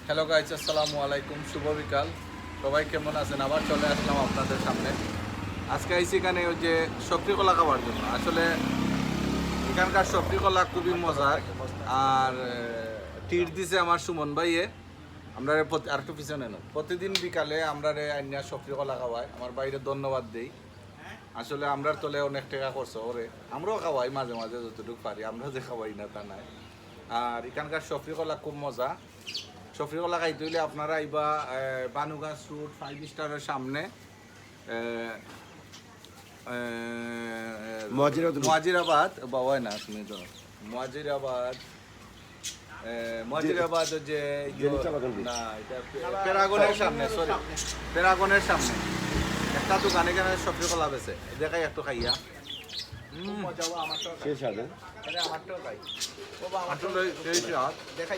Hello guys, আসসালামু আলাইকুম, শুভ বিকাল। সবাই কেমন আছেন? আবার চলে আসলাম আপনাদের সামনে। আজকে আইসি এখানে ওই যে সবজি কলা খাওয়ার জন্য। আসলে এখানকার সবজি কলা খুবই মজার। আর টির দিছে আমার সুমন ভাইয়ে। আমরা আর একটু পিছনে নেব। প্রতিদিন বিকালে আমরা আইনা সবজি কলা খাওয়াই। আমার বাইরে ধন্যবাদ দেই। আসলে আমরার তলে অনেক টাকা খরচ ওরে, আমরাও খাওয়াই মাঝে মাঝে যতটুকু পারি। আমরা যে খাওয়াই না তা নাই। আর এখানকার সবজি কলা খুব মজা। সফরি কলা খাইতে হইলে আপনারা আইবা বানুগাছ রোড 5 স্টারের সামনে মুয়াজিরাবাদ বাবাই না তুমি তো মুয়াজিরাবাদ যে না এটা প্যারাগনের সামনে, সরি প্যারাগনের সামনে একটা দোকান, এখানে সফরি কলা বেছে দেখাই একটু খাইয়া আমারটাও খাই।